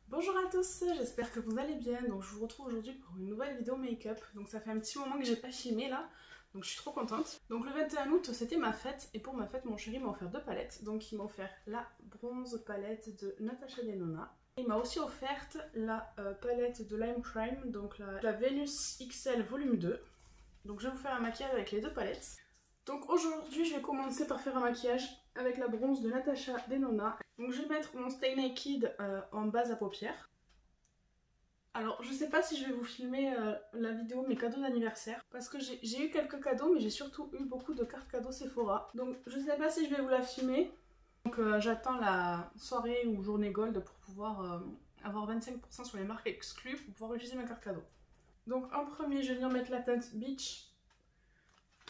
Bonjour à tous, j'espère que vous allez bien. Donc je vous retrouve aujourd'hui pour une nouvelle vidéo make-up. Donc ça fait un petit moment que j'ai pas filmé là, donc je suis trop contente. Donc le 21 août c'était ma fête et pour ma fête mon chéri m'a offert deux palettes. Donc il m'a offert la bronze palette de Natasha Denona. Il m'a aussi offerte la palette de Lime Crime, donc la Venus XL volume 2. Donc je vais vous faire un maquillage avec les deux palettes. Donc aujourd'hui je vais commencer par faire un maquillage avec la bronze de Natasha Denona. Donc je vais mettre mon Stay Naked en base à paupières. Alors je sais pas si je vais vous filmer la vidéo mes cadeaux d'anniversaire parce que j'ai eu quelques cadeaux mais j'ai surtout eu beaucoup de cartes cadeaux Sephora. Donc je sais pas si je vais vous la filmer. Donc j'attends la soirée ou journée gold pour pouvoir avoir 25% sur les marques exclues pour pouvoir utiliser ma carte cadeau. Donc en premier je vais venir mettre la teinte Beach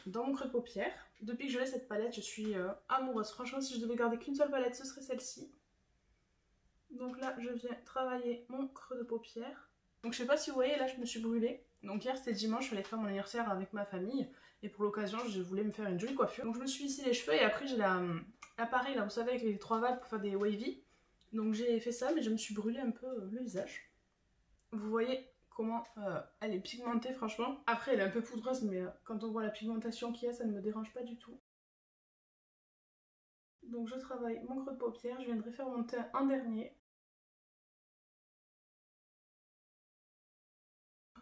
dans mon creux de paupière. Depuis que je l'ai cette palette je suis amoureuse. Franchement si je devais garder qu'une seule palette ce serait celle-ci. Donc là je viens travailler mon creux de paupière. Donc je sais pas si vous voyez là je me suis brûlée. Donc hier c'était dimanche, je suis allée faire mon anniversaire avec ma famille. Et pour l'occasion je voulais me faire une jolie coiffure. Donc je me suis lissé les cheveux et après j'ai l'appareil là vous savez avec les 3 vagues pour faire des wavy. Donc j'ai fait ça mais je me suis brûlée un peu le visage. Vous voyez comment elle est pigmentée franchement. Après elle est un peu poudreuse mais quand on voit la pigmentation qu'il y a ça ne me dérange pas du tout. Donc je travaille mon creux de paupière, je viendrai faire mon teint en dernier.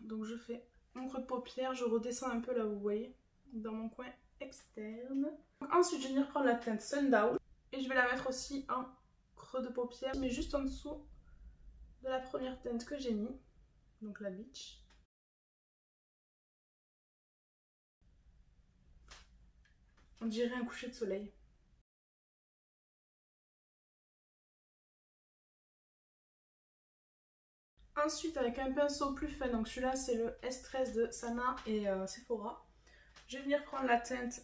Donc je fais mon creux de paupière, je redescends un peu là vous voyez, dans mon coin externe. Donc, ensuite je vais venir prendre la teinte Sundown et je vais la mettre aussi en creux de paupière, mais juste en dessous de la première teinte que j'ai mis, donc la Beach. On dirait un coucher de soleil. Ensuite avec un pinceau plus fin, donc celui-là c'est le S13 de Sana et Sephora. Je vais venir prendre la teinte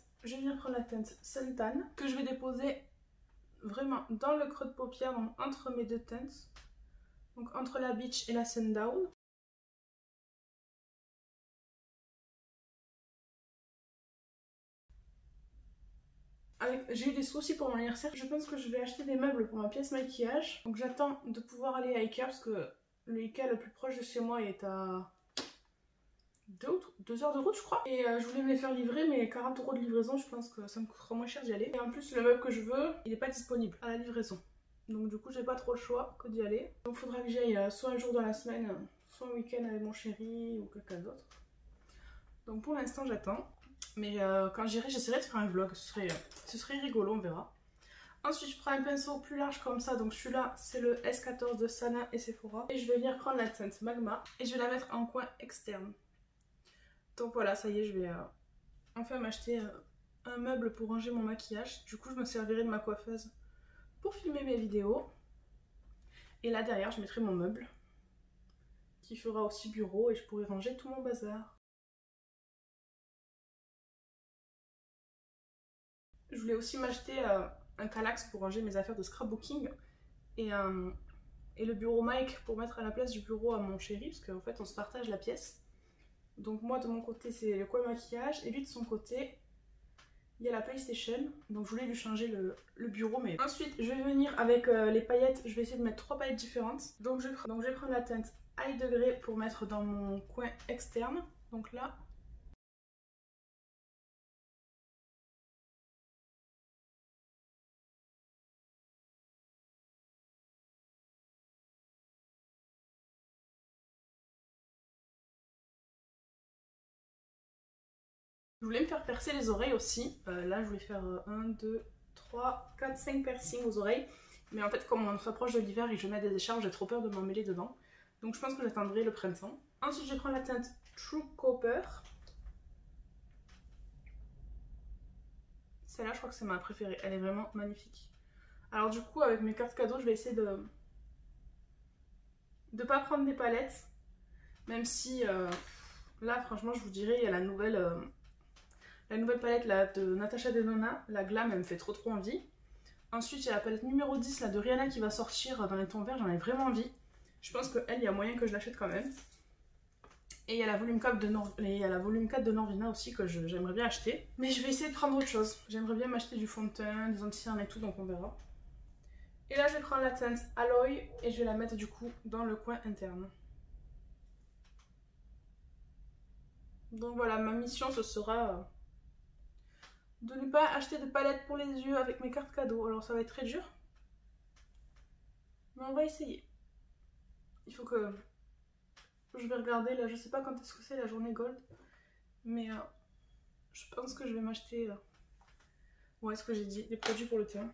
Suntan que je vais déposer vraiment dans le creux de paupière, donc entre mes deux teintes. Donc entre la Beach et la Sundown. J'ai eu des soucis pour mon anniversaire. Je pense que je vais acheter des meubles pour ma pièce maquillage. Donc j'attends de pouvoir aller à Ikea parce que le Ikea le plus proche de chez moi est à 2 heures de route je crois. Et je voulais me les faire livrer mais 40 € de livraison je pense que ça me coûtera moins cher d'y aller. Et en plus le meuble que je veux il n'est pas disponible à la livraison. Donc du coup j'ai pas trop le choix que d'y aller. Donc il faudra que j'y aille soit un jour dans la semaine, soit un week-end avec mon chéri ou quelqu'un d'autre. Donc pour l'instant j'attends. Mais quand j'irai j'essaierai de faire un vlog, ce serait rigolo, on verra. Ensuite je prends un pinceau plus large comme ça, donc celui-là c'est le S14 de Sana et Sephora. Et je vais venir prendre la teinte Magma et je vais la mettre en coin externe. Donc voilà, ça y est, je vais enfin m'acheter un meuble pour ranger mon maquillage. Du coup je me servirai de ma coiffeuse pour filmer mes vidéos. Et là derrière je mettrai mon meuble qui fera aussi bureau et je pourrai ranger tout mon bazar. Je voulais aussi m'acheter un Kallax pour ranger mes affaires de scrapbooking et le bureau Mike pour mettre à la place du bureau à mon chéri parce qu'en fait on se partage la pièce. Donc moi de mon côté c'est le coin maquillage et lui de son côté il y a la PlayStation. Donc je voulais lui changer le bureau mais ensuite je vais venir avec les paillettes, je vais essayer de mettre 3 paillettes différentes. Donc je vais prendre la teinte High Degré pour mettre dans mon coin externe. Donc là. Je voulais me faire percer les oreilles aussi. Là, je voulais faire 1, 2, 3, 4, 5 piercings aux oreilles. Mais en fait, comme on s'approche de l'hiver et que je mets des écharpes, j'ai trop peur de m'en mêler dedans. Donc je pense que j'attendrai le printemps. Ensuite, je vais prendre la teinte True Copper. Celle-là, je crois que c'est ma préférée. Elle est vraiment magnifique. Alors du coup, avec mes cartes cadeaux, je vais essayer de pas prendre des palettes. Même si, là, franchement, je vous dirais, il y a la nouvelle palette là, de Natasha Denona, la Glam, elle me fait trop envie. Ensuite, il y a la palette numéro 10 là, de Rihanna qui va sortir dans les tons verts, j'en ai vraiment envie. Je pense qu'elle, il y a moyen que je l'achète quand même. Et il y a la volume 4 de Norvina aussi que j'aimerais bien acheter. Mais je vais essayer de prendre autre chose. J'aimerais bien m'acheter du fond de teint, des anti-cernes et tout, donc on verra. Et là je vais prendre la teinte Aloe et je vais la mettre du coup dans le coin interne. Donc voilà, ma mission ce sera de ne pas acheter de palette pour les yeux avec mes cartes cadeaux. Alors ça va être très dur, mais on va essayer. Il faut que je vais regarder là, je sais pas quand est-ce que c'est la journée gold, mais je pense que je vais m'acheter ouais, ce que j'ai dit, des produits pour le teint.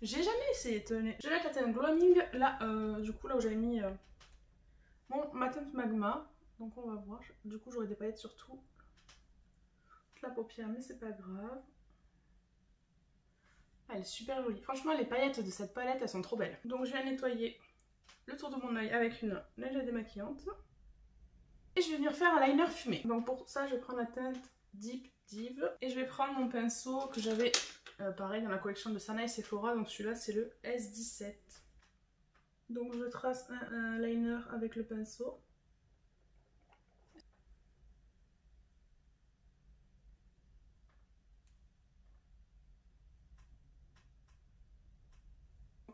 J'ai jamais essayé, tenez. Je vais mettre la teinte Gloaming là, du coup là où j'avais mis ma teinte Magma. Donc on va voir, du coup j'aurai des paillettes sur toute la paupière, mais c'est pas grave. Elle est super jolie. Franchement, les paillettes de cette palette, elles sont trop belles. Donc je vais nettoyer le tour de mon œil avec une lingette démaquillante. Et je vais venir faire un liner fumé. Donc pour ça, je vais prendre la teinte Deep Dive. Et je vais prendre mon pinceau que j'avais, pareil, dans la collection de Sana et Sephora. Donc celui-là, c'est le S17. Donc je trace un liner avec le pinceau.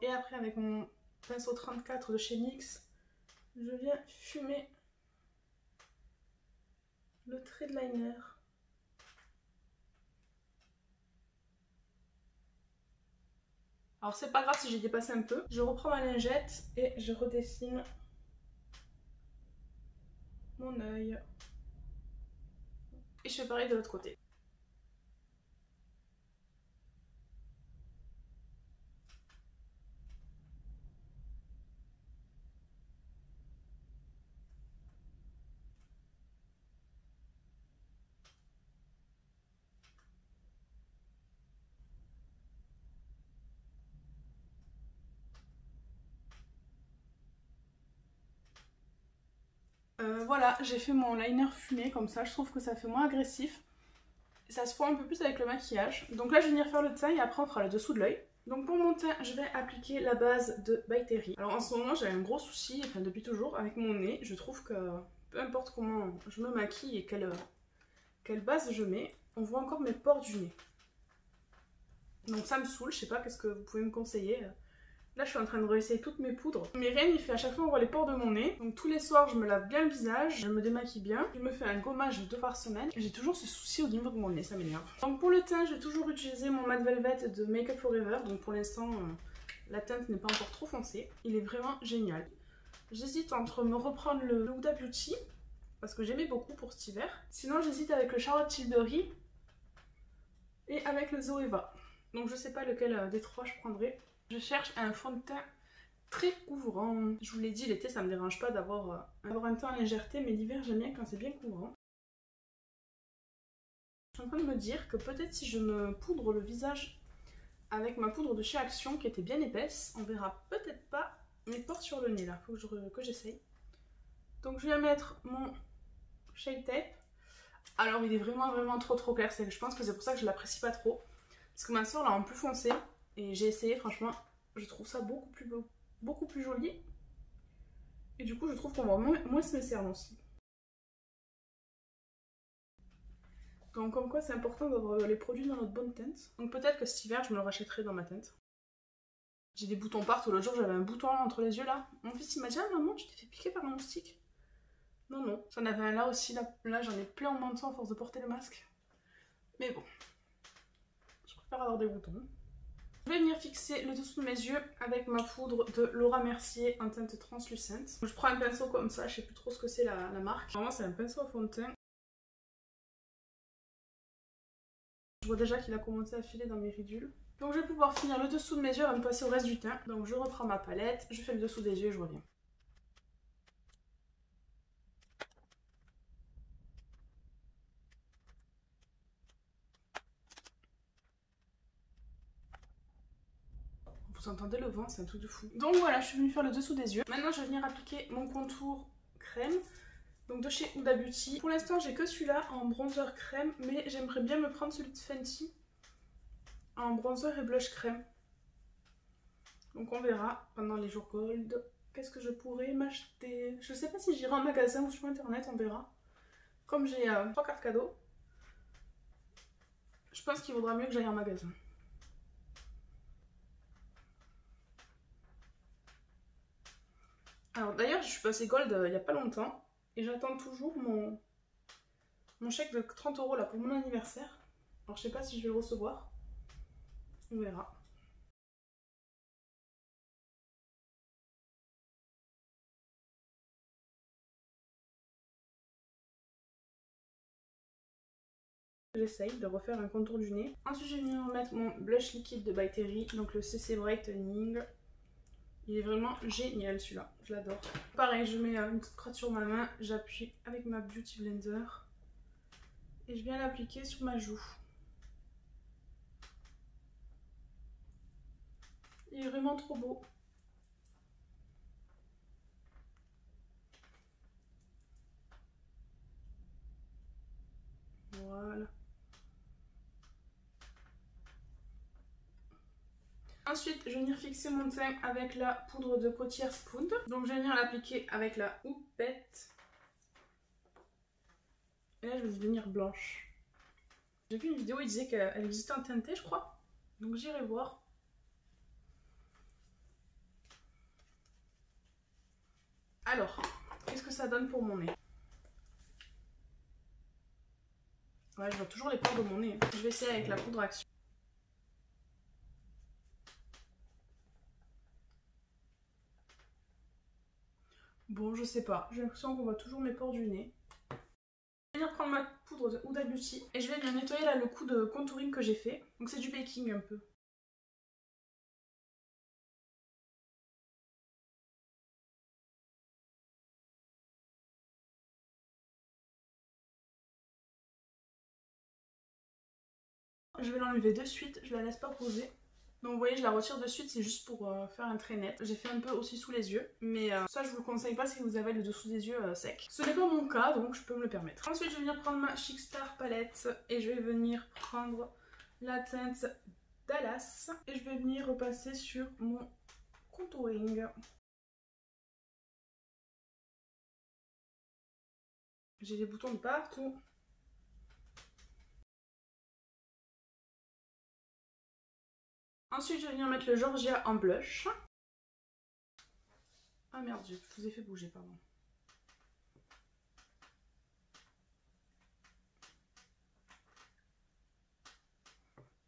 Et après, avec mon pinceau 34 de chez NYX, je viens fumer le trait de liner. Alors c'est pas grave si j'ai dépassé un peu. Je reprends ma lingette et je redessine mon œil. Et je fais pareil de l'autre côté. Voilà, j'ai fait mon liner fumé comme ça, je trouve que ça fait moins agressif. Ça se fond un peu plus avec le maquillage. Donc là je vais venir faire le teint et après on fera le dessous de l'œil. Donc pour mon teint, je vais appliquer la base de By Terry. Alors en ce moment j'ai un gros souci, enfin depuis toujours, avec mon nez. Je trouve que peu importe comment je me maquille et quelle base je mets, on voit encore mes pores du nez. Donc ça me saoule, je sais pas, qu'est-ce que vous pouvez me conseiller? Là je suis en train de réessayer toutes mes poudres. Mais rien n'y fait, à chaque fois on voit les pores de mon nez. Donc tous les soirs je me lave bien le visage, je me démaquille bien. Je me fais un gommage 2 par semaine. J'ai toujours ce souci au niveau de mon nez, ça m'énerve. Donc pour le teint, j'ai toujours utilisé mon Matte Velvet de Make Up For Ever. Donc pour l'instant, la teinte n'est pas encore trop foncée. Il est vraiment génial. J'hésite entre me reprendre le Huda Beauty, parce que j'aimais beaucoup pour cet hiver. Sinon j'hésite avec le Charlotte Tilbury et avec le Zoeva. Donc je sais pas lequel des trois je prendrai. Je cherche un fond de teint très couvrant. Je vous l'ai dit, l'été ça me dérange pas d'avoir un teint en légèreté, mais l'hiver j'aime bien quand c'est bien couvrant. Je suis en train de me dire que peut-être si je me poudre le visage avec ma poudre de chez Action qui était bien épaisse, on verra peut-être pas mes pores sur le nez là. Faut que j'essaye. Donc je vais mettre mon Shape Tape. Alors il est vraiment trop clair, je pense que c'est pour ça que je l'apprécie pas trop. Parce que ma soeur l'a en plus foncé. Et j'ai essayé, franchement, je trouve ça beaucoup plus joli. Et du coup, je trouve qu'on voit moins mes cernes aussi. Donc comme quoi, c'est important d'avoir les produits dans notre bonne teinte. Donc peut-être que cet hiver, je me le rachèterai dans ma teinte. J'ai des boutons partout. L'autre jour, j'avais un bouton entre les yeux là. Mon fils, il m'a dit « Ah maman, tu t'es fait piquer par un moustique ?» Non, non. J'en avais un là aussi. Là j'en ai plein en menton à force de porter le masque. Mais bon. Je préfère avoir des boutons. Je vais venir fixer le dessous de mes yeux avec ma poudre de Laura Mercier en teinte translucente. Je prends un pinceau comme ça, je sais plus trop ce que c'est la marque. Normalement c'est un pinceau à fond de teint. Je vois déjà qu'il a commencé à filer dans mes ridules. Donc je vais pouvoir finir le dessous de mes yeux avant de passer au reste du teint. Donc je reprends ma palette, je fais le dessous des yeux et je reviens. Vous entendez le vent, c'est un truc de fou. Donc voilà, je suis venue faire le dessous des yeux. Maintenant je vais venir appliquer mon contour crème. Donc de chez Huda Beauty. Pour l'instant j'ai que celui-là en bronzer crème, mais j'aimerais bien me prendre celui de Fenty en bronzer et blush crème. Donc on verra pendant les jours gold. Qu'est-ce que je pourrais m'acheter? Je sais pas si j'irai en magasin ou sur internet, on verra. Comme j'ai 3 cartes cadeaux, je pense qu'il vaudra mieux que j'aille en magasin. Alors d'ailleurs, je suis passée gold il n'y a pas longtemps et j'attends toujours mon chèque de 30 € là pour mon anniversaire. Alors je sais pas si je vais le recevoir. On verra. J'essaye de refaire un contour du nez. Ensuite, je vais venir mettre mon blush liquide de By Terry, donc le CC Brightening. Il est vraiment génial celui-là, je l'adore. Pareil, je mets une petite crotte sur ma main, j'appuie avec ma Beauty Blender et je viens l'appliquer sur ma joue. Il est vraiment trop beau. Voilà. Ensuite, je vais venir fixer mon teint avec la poudre de Cotier Spoon. Donc je vais venir l'appliquer avec la houppette. Et là, je vais devenir blanche. J'ai vu une vidéo où il disait qu'elle existait en teinté, je crois. Donc j'irai voir. Alors, qu'est-ce que ça donne pour mon nez? Ouais, je vois toujours les pores de mon nez. Je vais essayer avec la poudre Action. Bon, je sais pas. J'ai l'impression qu'on voit toujours mes pores du nez. Je vais venir prendre ma poudre de Huda Beauty et je vais venir nettoyer là le coup de contouring que j'ai fait. Donc c'est du baking un peu. Je vais l'enlever de suite, je la laisse pas poser. Donc vous voyez, je la retire de suite, c'est juste pour faire un trait net. J'ai fait un peu aussi sous les yeux, mais ça je vous le conseille pas si vous avez le dessous des yeux sec. Ce n'est pas mon cas, donc je peux me le permettre. Ensuite je vais venir prendre ma Chic Star palette et je vais venir prendre la teinte Dallas. Et je vais venir repasser sur mon contouring. J'ai des boutons de partout. Ensuite je vais venir mettre le Georgia en blush. Ah merde, je vous ai fait bouger, pardon.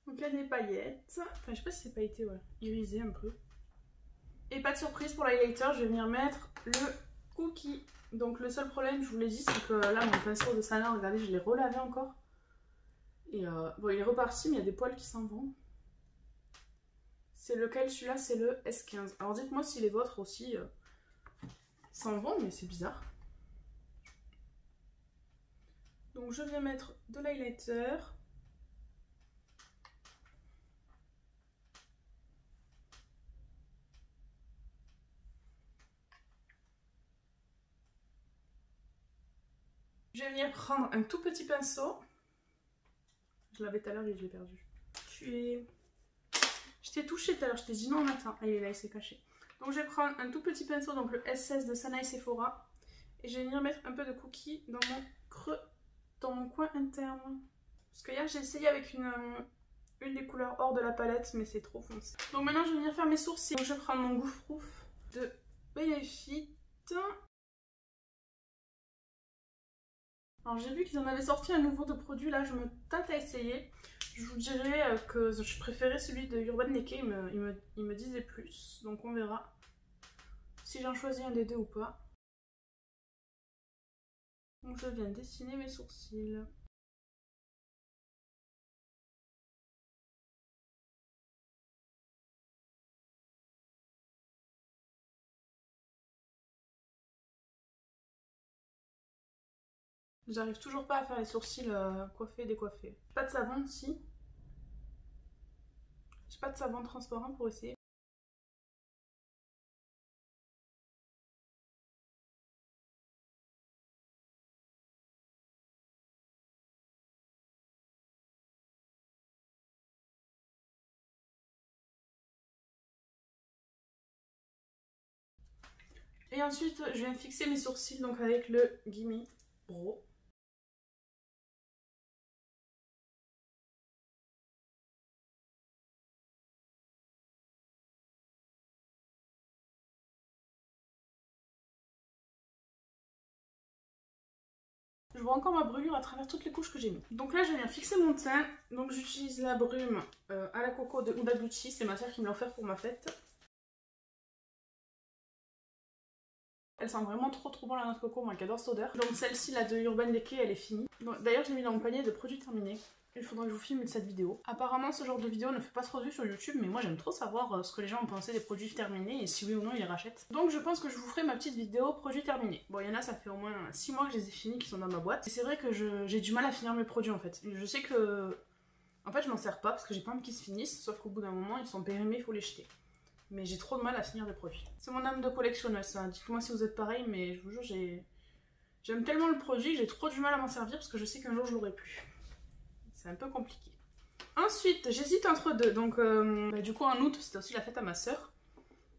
Donc il y a des paillettes. Enfin, je sais pas si c'est pailleté, ouais. Irisé un peu. Et pas de surprise pour l'highlighter, je vais venir mettre le Cookie. Donc le seul problème, je vous l'ai dit, c'est que là, mon pinceau de Sana, regardez, je l'ai relavé encore. Et bon, il est reparti, mais il y a des poils qui s'en vont. C'est lequel? Celui-là, c'est le S15. Alors dites-moi si les vôtres aussi s'en vont, mais c'est bizarre. Donc je vais mettre de l'highlighter. Je vais venir prendre un tout petit pinceau. Je l'avais tout à l'heure et je l'ai perdu. Je t'ai touché tout à l'heure, je t'ai dit non, attends. Ah, il est là, il s'est caché. Donc je vais prendre un tout petit pinceau, donc le S16 de Sana et Sephora. Et je vais venir mettre un peu de cookie dans mon creux, dans mon coin interne. Parce que hier j'ai essayé avec une des couleurs hors de la palette, mais c'est trop foncé. Donc maintenant je vais venir faire mes sourcils. Donc je vais prendre mon Goof Proof de Benefit. Alors j'ai vu qu'ils en avaient sorti un nouveau de produit, là je me tâte à essayer. Je vous dirais que je préférais celui de Urban Decay, il me disait plus. Donc on verra si j'en choisis un des deux ou pas. Donc je viens dessiner mes sourcils. J'arrive toujours pas à faire les sourcils coiffés et décoiffés. Pas de savon, si. J'ai pas de savon transparent pour essayer. Et ensuite, je viens fixer mes sourcils donc avec le Gimme Brow. Je vois encore ma brûlure à travers toutes les couches que j'ai mis. Donc là je viens fixer mon teint. Donc j'utilise la brume à la coco de Huda Beauty. C'est ma soeur qui me l'a offert pour ma fête. Elle sent vraiment trop bon la noix de coco, moi qui adore cette odeur. Donc celle-ci là de Urban Decay, elle est finie. D'ailleurs je l'ai mis dans mon panier de produits terminés. Il faudra que je vous filme cette vidéo. Apparemment ce genre de vidéo ne fait pas trop de vues sur YouTube, mais moi j'aime trop savoir ce que les gens ont pensé des produits terminés et si oui ou non ils les rachètent. Donc je pense que je vous ferai ma petite vidéo produits terminés. Bon il y en a, ça fait au moins 6 mois que je les ai finis qui sont dans ma boîte. Et c'est vrai que j'ai du mal à finir mes produits en fait. Je sais que... En fait je m'en sers pas parce que j'ai pas envie qu'ils se finissent, sauf qu'au bout d'un moment ils sont périmés, il faut les jeter. Mais j'ai trop de mal à finir des produits. C'est mon âme de collectionneuse ça, dites-moi si vous êtes pareil, mais je vous jure j'aime tellement le produit que j'ai trop du mal à m'en servir parce que je sais qu'un jour je l'aurai plus. C'est un peu compliqué. Ensuite j'hésite entre deux, donc du coup en août c'était aussi la fête à ma soeur.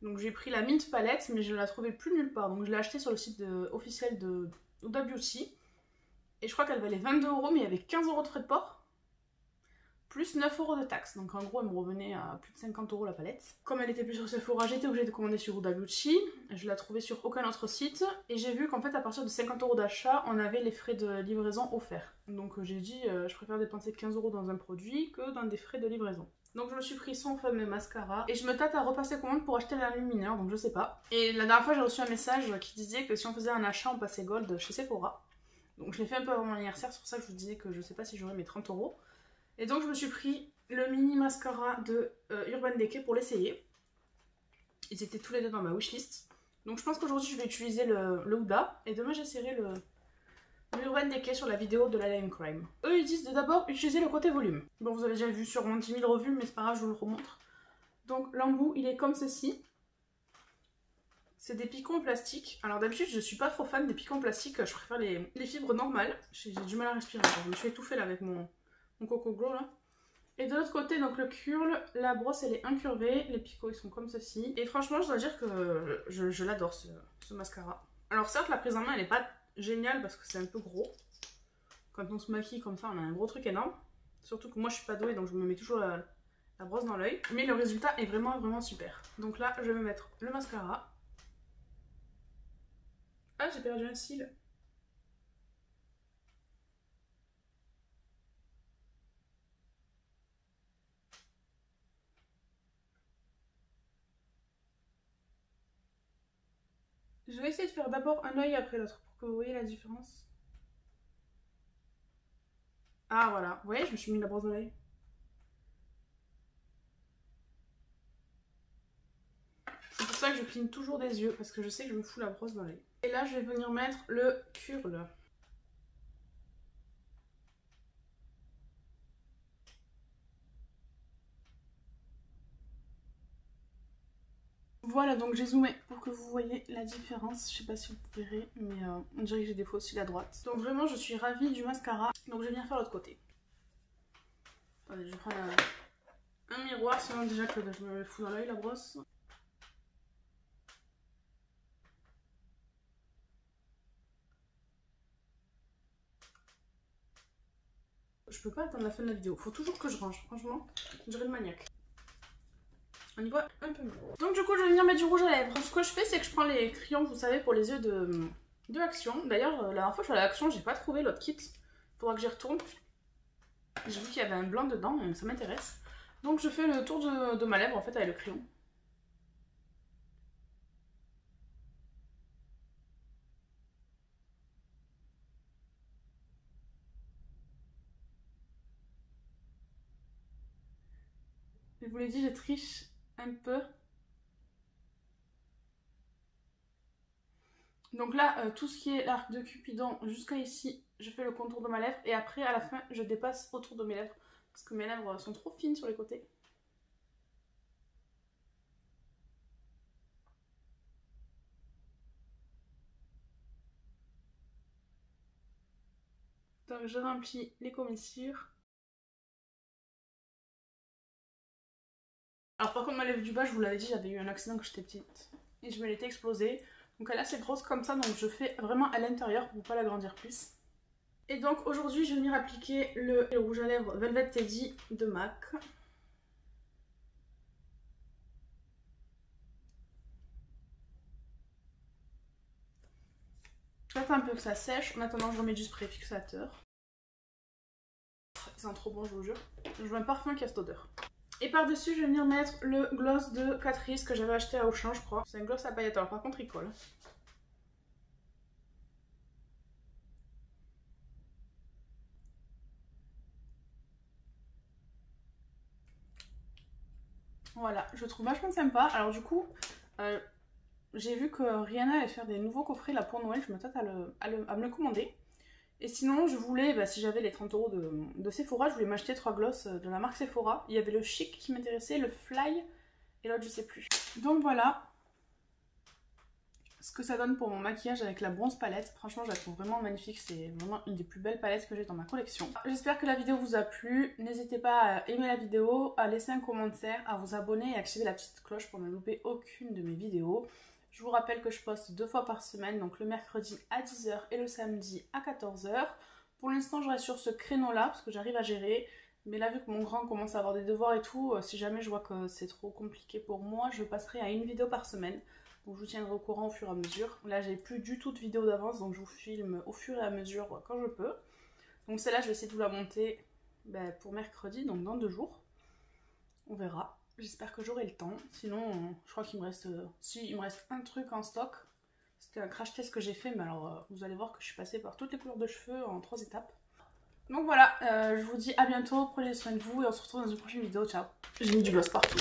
Donc j'ai pris la Mint Palette mais je la trouvais plus nulle part, donc je l'ai achetée sur le site officiel de Huda Beauty. Et je crois qu'elle valait 22 € mais il y avait 15 € de frais de port. Plus 9 € de taxes, donc en gros elle me revenait à plus de 50 € la palette. Comme elle était plus sur Sephora, j'étais obligée de commander sur Huda Beauty. Je la trouvais sur aucun autre site. Et j'ai vu qu'en fait à partir de 50 € d'achat, on avait les frais de livraison offerts. Donc j'ai dit, je préfère dépenser 15 € dans un produit que dans des frais de livraison. Donc je me suis pris son fameux mascara. Et je me tâte à repasser commande pour acheter la lumineur, donc je sais pas. Et la dernière fois j'ai reçu un message qui disait que si on faisait un achat, on passait gold chez Sephora. Donc je l'ai fait un peu avant mon anniversaire, c'est pour ça que je vous disais que je sais pas si j'aurais mes 30 €. Et donc je me suis pris le mini mascara de Urban Decay pour l'essayer. Ils étaient tous les deux dans ma wishlist. Donc je pense qu'aujourd'hui je vais utiliser le Huda. Et demain j'essaierai le Urban Decay sur la vidéo de la Lime Crime. Eux ils disent de d'abord utiliser le côté volume. Bon vous avez déjà vu sûrement 10 000 revues mais c'est pas grave, je vous le remontre. Donc l'embout il est comme ceci. C'est des piquants en plastique. Alors d'habitude je suis pas trop fan des piquants en plastique. Je préfère les fibres normales. J'ai du mal à respirer. Je me suis étouffée là avec mon Coco Glow là. Et de l'autre côté, donc le curl, la brosse elle est incurvée, les picots ils sont comme ceci. Et franchement je dois dire que je l'adore ce mascara. Alors certes la prise en main elle est pas géniale parce que c'est un peu gros. Quand on se maquille comme ça on a un gros truc énorme. Surtout que moi je suis pas douée donc je me mets toujours la brosse dans l'œil. Mais le résultat est vraiment super. Donc là je vais me mettre le mascara. Ah j'ai perdu un cil. Je vais essayer de faire d'abord un œil après l'autre pour que vous voyez la différence. Ah voilà, vous voyez je me suis mis la brosse dans l'œil. C'est pour ça que je cligne toujours des yeux parce que je sais que je me fous la brosse dans l'œil. Et là je vais venir mettre le curl. Voilà, donc j'ai zoomé pour que vous voyez la différence. Je sais pas si vous verrez, mais on dirait que j'ai des faux cils à droite. Donc vraiment, je suis ravie du mascara. Donc je vais venir faire l'autre côté. Attendez, je vais prendre un miroir, sinon déjà que je me le fous dans l'œil la brosse. Je peux pas attendre la fin de la vidéo. Faut toujours que je range, franchement. On dirait une maniaque. On y voit un peu mieux. Donc du coup je vais venir mettre du rouge à lèvres. Ce que je fais c'est que je prends les crayons, vous savez, pour les yeux de Action. D'ailleurs la dernière fois je suis allée à Action, j'ai pas trouvé l'autre kit. Faudra que j'y retourne. J'ai vu qu'il y avait un blanc dedans, donc ça m'intéresse. Donc je fais le tour de ma lèvre en fait avec le crayon. Je vous l'ai dit, je triche un peu. Donc là, tout ce qui est l'arc de Cupidon jusqu'à ici, je fais le contour de ma lèvre. Et après, à la fin, je dépasse autour de mes lèvres. Parce que mes lèvres sont trop fines sur les côtés. Donc je remplis les commissures. Alors par contre, ma lèvre du bas, je vous l'avais dit, j'avais eu un accident quand j'étais petite. Et je me l'étais explosée. Donc elle est assez grosse comme ça, donc je fais vraiment à l'intérieur pour ne pas l'agrandir plus. Et donc aujourd'hui, je vais venir appliquer le rouge à lèvres Velvet Teddy de MAC. J'attends un peu que ça sèche. En attendant, je remets du spray fixateur. Ils sont trop bons, je vous jure. Je veux un parfum qui a cette odeur. Et par-dessus, je vais venir mettre le gloss de Catrice que j'avais acheté à Auchan, je crois. C'est un gloss à paillettes. Alors par contre, il colle. Voilà, je le trouve vachement sympa. Alors du coup, j'ai vu que Rihanna allait faire des nouveaux coffrets là pour Noël. Je me tâte à me le commander. Et sinon, je voulais, bah, si j'avais les 30 € de Sephora, je voulais m'acheter 3 gloss de la marque Sephora. Il y avait le Chic qui m'intéressait, le Fly et l'autre je sais plus. Donc voilà ce que ça donne pour mon maquillage avec la bronze palette. Franchement, je la trouve vraiment magnifique. C'est vraiment une des plus belles palettes que j'ai dans ma collection. J'espère que la vidéo vous a plu. N'hésitez pas à aimer la vidéo, à laisser un commentaire, à vous abonner et à activer la petite cloche pour ne louper aucune de mes vidéos. Je vous rappelle que je poste 2 fois par semaine, donc le mercredi à 10 h et le samedi à 14 h. Pour l'instant, je reste sur ce créneau-là parce que j'arrive à gérer. Mais là, vu que mon grand commence à avoir des devoirs et tout, si jamais je vois que c'est trop compliqué pour moi, je passerai à une vidéo par semaine. Donc je vous tiendrai au courant au fur et à mesure. Là, j'ai plus du tout de vidéos d'avance, donc je vous filme au fur et à mesure quand je peux. Donc celle-là, je vais essayer de vous la monter pour mercredi, donc dans 2 jours. On verra. J'espère que j'aurai le temps. Sinon, je crois qu'il me reste... si, il me reste un truc en stock. C'était un crash test que j'ai fait, mais alors vous allez voir que je suis passée par toutes les couleurs de cheveux en 3 étapes. Donc voilà, je vous dis à bientôt, prenez soin de vous et on se retrouve dans une prochaine vidéo. Ciao. J'ai mis du gloss partout.